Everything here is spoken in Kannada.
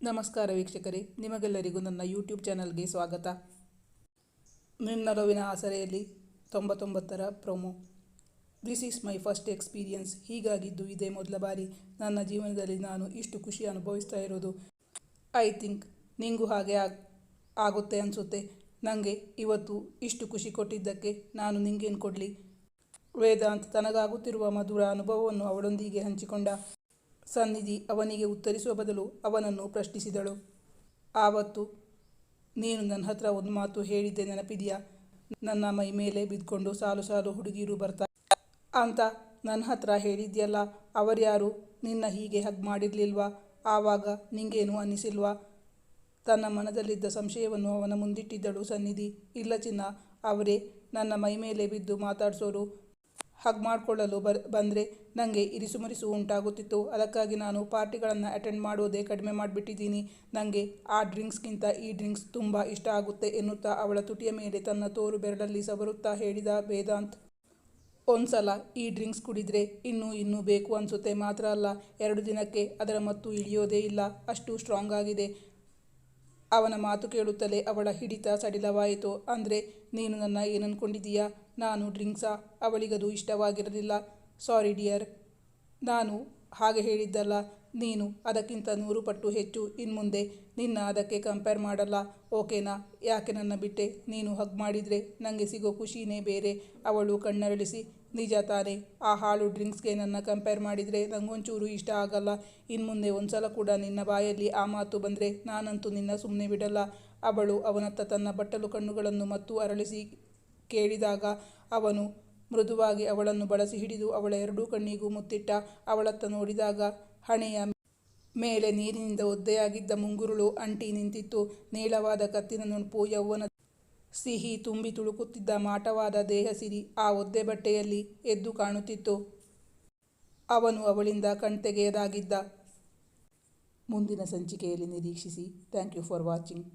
ನಮಸ್ಕಾರ ವೀಕ್ಷಕರೇ, ನಿಮಗೆಲ್ಲರಿಗೂ ನನ್ನ ಯೂಟ್ಯೂಬ್ ಚಾನಲ್ಗೆ ಸ್ವಾಗತ. ನಿನ್ನರವಿನ ಆಸರೆಯಲ್ಲಿ 99ರ promo. This is my first experience. ಹೀಗಾಗಿದ್ದು ಇದೇ ಮೊದಲ ಬಾರಿ ನನ್ನ ಜೀವನದಲ್ಲಿ ನಾನು ಇಷ್ಟು ಖುಷಿ ಅನುಭವಿಸ್ತಾ ಇರೋದು. ಐ ಥಿಂಕ್ ನಿಂಗೂ ಹಾಗೆ ಆಗುತ್ತೆ ಅನಿಸುತ್ತೆ. ನನಗೆ ಇವತ್ತು ಇಷ್ಟು ಖುಷಿ ಕೊಟ್ಟಿದ್ದಕ್ಕೆ ನಾನು ನಿಂಗೇನು ಕೊಡಲಿ. ವೇದಾಂತ್ ತನಗಾಗುತ್ತಿರುವ ಮಧುರ ಅನುಭವವನ್ನು ಅವಳೊಂದಿಗೆ ಹಂಚಿಕೊಂಡ. ಸನ್ನಿಧಿ ಅವನಿಗೆ ಉತ್ತರಿಸುವ ಬದಲು ಅವನನ್ನು ಪ್ರಶ್ನಿಸಿದಳು. ಆವತ್ತು ನೀನು ನನ್ನ ಹತ್ರ ಒಂದು ಮಾತು ಹೇಳಿದ್ದೆ ನೆನಪಿದೆಯಾ? ನನ್ನ ಮೈ ಮೇಲೆ ಬಿದ್ಕೊಂಡು ಸಾಲು ಸಾಲು ಹುಡುಗಿರು ಬರ್ತಾರೆ ಅಂತ ನನ್ನ ಹತ್ರ ಹೇಳಿದ್ಯಲ್ಲ, ಅವರ್ಯಾರು ನಿನ್ನ ಹೀಗೆ ಹಗ್ ಮಾಡಿರ್ಲಿಲ್ವಾ? ಆವಾಗ ನಿಂಗೇನು ಅನ್ನಿಸಿಲ್ವಾ? ತನ್ನ ಮನದಲ್ಲಿದ್ದ ಸಂಶಯವನ್ನು ಅವನ ಮುಂದಿಟ್ಟಿದ್ದಳು ಸನ್ನಿಧಿ. ಇಲ್ಲ ಚಿನ್ನ, ಅವರೇ ನನ್ನ ಮೈ ಮೇಲೆ ಬಿದ್ದು ಮಾತಾಡ್ಸೋರು. ಹಗ್ ಮಾಡಿಕೊಳ್ಳಲು ಬಂದರೆ ನನಗೆ ಇರಿಸುಮುರಿಸು ಉಂಟಾಗುತ್ತಿತ್ತು. ಅದಕ್ಕಾಗಿ ನಾನು ಪಾರ್ಟಿಗಳನ್ನು ಅಟೆಂಡ್ ಮಾಡೋದೇ ಕಡಿಮೆ ಮಾಡಿಬಿಟ್ಟಿದ್ದೀನಿ. ನನಗೆ ಆ ಡ್ರಿಂಕ್ಸ್ಗಿಂತ ಈ ಡ್ರಿಂಕ್ಸ್ ತುಂಬ ಇಷ್ಟ ಆಗುತ್ತೆ ಎನ್ನುತ್ತಾ ಅವಳ ತುಟಿಯ ಮೇಲೆ ತನ್ನ ತೋರು ಬೆರಳಲ್ಲಿ ಸವರುತ್ತಾ ಹೇಳಿದ ವೇದಾಂತ್. ಒಂದ್ಸಲ ಈ ಡ್ರಿಂಕ್ಸ್ ಕುಡಿದ್ರೆ ಇನ್ನೂ ಬೇಕು ಅನಿಸುತ್ತೆ. ಮಾತ್ರ ಅಲ್ಲ, 2 ದಿನಕ್ಕೆ ಅದರ ಮತ್ತು ಇಳಿಯೋದೇ ಇಲ್ಲ, ಅಷ್ಟು ಸ್ಟ್ರಾಂಗ್ ಆಗಿದೆ. ಅವನ ಮಾತು ಕೇಳುತ್ತಲೇ ಅವಳ ಹಿಡಿತ ಸಡಿಲವಾಯಿತು. ಅಂದರೆ ನೀನು ನನ್ನ ಏನನ್ಕೊಂಡಿದ್ದೀಯಾ? ನಾನು ಡ್ರಿಂಕ್ಸಾ? ಅವಳಿಗದು ಇಷ್ಟವಾಗಿರಲಿಲ್ಲ. ಸಾರಿ ಡಿಯರ್, ನಾನು ಹಾಗೆ ಹೇಳಿದ್ದಲ್ಲ. ನೀನು ಅದಕ್ಕಿಂತ 100 ಪಟ್ಟು ಹೆಚ್ಚು. ಇನ್ಮುಂದೆ ನಿನ್ನ ಅದಕ್ಕೆ ಕಂಪೇರ್ ಮಾಡಲ್ಲ, ಓಕೆನಾ? ಯಾಕೆ ನನ್ನ ಬಿಟ್ಟೆ? ನೀನು ಹಗ್ ಮಾಡಿದರೆ ನನಗೆ ಸಿಗೋ ಖುಷಿನೇ ಬೇರೆ. ಅವಳು ಕಣ್ಣರಳಿಸಿ, ನಿಜ ತಾನೇ? ಆ ಹಾಳು ಡ್ರಿಂಕ್ಸ್ಗೆ ನನ್ನ ಕಂಪೇರ್ ಮಾಡಿದರೆ ನನಗೊಂಚೂರು ಇಷ್ಟ ಆಗಲ್ಲ. ಇನ್ಮುಂದೆ ಒಂದ್ಸಲ ಕೂಡ ನಿನ್ನ ಬಾಯಲ್ಲಿ ಆ ಮಾತು ಬಂದರೆ ನಾನಂತೂ ನಿನ್ನ ಸುಮ್ಮನೆ ಬಿಡಲ್ಲ. ಅವಳು ಅವನತ್ತ ತನ್ನ ಬಟ್ಟಲು ಕಣ್ಣುಗಳನ್ನು ಮತ್ತು ಅರಳಿಸಿ ಕೇಳಿದಾಗ ಅವನು ಮೃದುವಾಗಿ ಅವಳನ್ನು ಬಳಸಿ ಹಿಡಿದು ಅವಳ 2 ಕಣ್ಣಿಗೂ ಮುತ್ತಿಟ್ಟ. ಅವಳತ್ತ ನೋಡಿದಾಗ ಹಣೆಯ ಮೇಲೆ ನೀರಿನಿಂದ ಒದ್ದೆಯಾಗಿದ್ದ ಮುಂಗುರುಳು ಅಂಟಿ ನಿಂತಿತ್ತು. ನೀಳವಾದ ಕತ್ತಿನ ನುಣುಪು, ಯೌವನ ಸಿಹಿ ತುಂಬಿ ತುಳುಕುತ್ತಿದ್ದ ಮಾಟವಾದ ದೇಹ ಸಿರಿ ಆ ಒದ್ದೆ ಬಟ್ಟೆಯಲ್ಲಿ ಎದ್ದು ಕಾಣುತ್ತಿತ್ತು. ಅವನು ಅವಳಿಂದ ಕಣ್ತೆಗೆಯದಾಗಿದ್ದ. ಮುಂದಿನ ಸಂಚಿಕೆಯಲ್ಲಿ ನಿರೀಕ್ಷಿಸಿ. Thank you for watching.